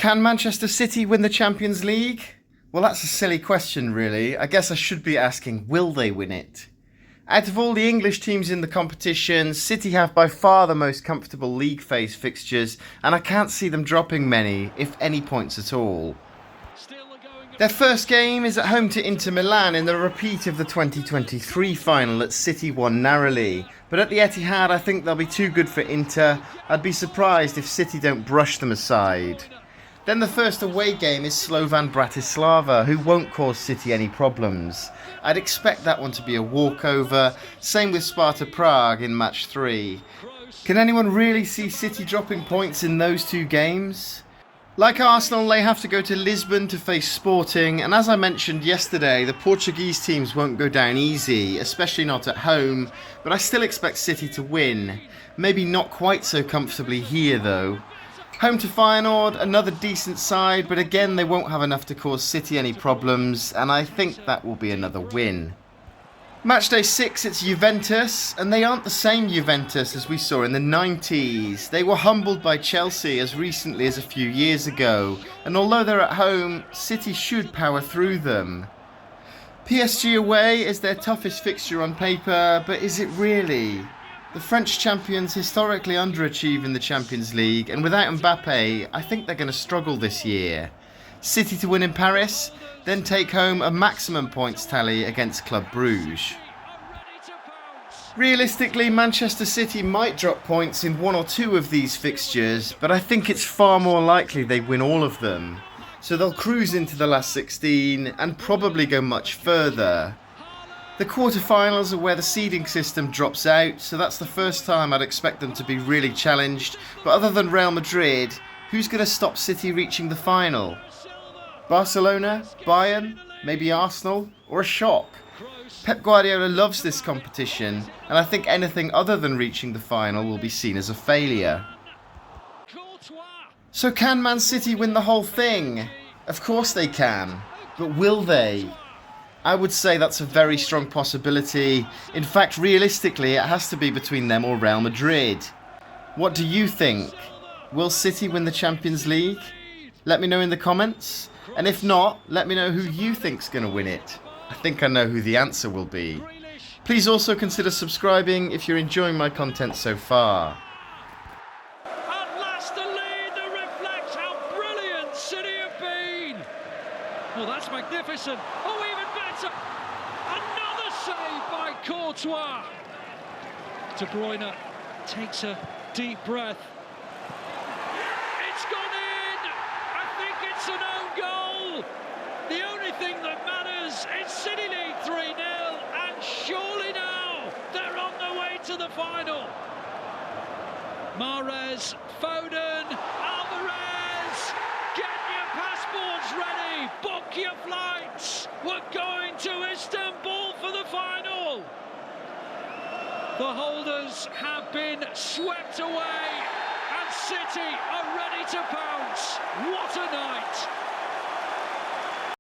Can Manchester City win the Champions League? Well, that's a silly question, really. I guess I should be asking, will they win it? Out of all the English teams in the competition, City have by far the most comfortable league phase fixtures, and I can't see them dropping many, if any points at all. Their first game is at home to Inter Milan in the repeat of the 2023 final that City won narrowly. But at the Etihad, I think they'll be too good for Inter. I'd be surprised if City don't brush them aside. Then the first away game is Slovan Bratislava, who won't cause City any problems. I'd expect that one to be a walkover, same with Sparta Prague in match 3. Can anyone really see City dropping points in those two games? Like Arsenal, they have to go to Lisbon to face Sporting, and as I mentioned yesterday, the Portuguese teams won't go down easy, especially not at home, but I still expect City to win. Maybe not quite so comfortably here though. Home to Feyenoord, another decent side, but again they won't have enough to cause City any problems, and I think that will be another win. Matchday 6, it's Juventus, and they aren't the same Juventus as we saw in the 90s. They were humbled by Chelsea as recently as a few years ago, and although they're at home, City should power through them. PSG away is their toughest fixture on paper, but is it really? The French champions historically underachieve in the Champions League, and without Mbappe, I think they're going to struggle this year. City to win in Paris, then take home a maximum points tally against Club Brugge. Realistically, Manchester City might drop points in one or two of these fixtures, but I think it's far more likely they win all of them. So they'll cruise into the last 16 and probably go much further. The quarterfinals are where the seeding system drops out, so that's the first time I'd expect them to be really challenged, but other than Real Madrid, who's going to stop City reaching the final? Barcelona, Bayern, maybe Arsenal, or a shock? Pep Guardiola loves this competition, and I think anything other than reaching the final will be seen as a failure. So can Man City win the whole thing? Of course they can, but will they? I would say that's a very strong possibility. In fact, realistically, it has to be between them or Real Madrid. What do you think? Will City win the Champions League? Let me know in the comments. And if not, let me know who you think's going to win it. I think I know who the answer will be. Please also consider subscribing if you're enjoying my content so far. At last the lead that reflects how brilliant City have been. Oh, that's magnificent. Oh, even better. Another save by Courtois. De Bruyne takes a deep breath. It's gone in. I think it's an own goal. The only thing that matters is City lead 3-0, and surely now they're on their way to the final. Mahrez, Foden, Alvarez, get your passports ready, book your flights. We're going to Istanbul for the final. The holders have been swept away, and City are ready to pounce. What a night!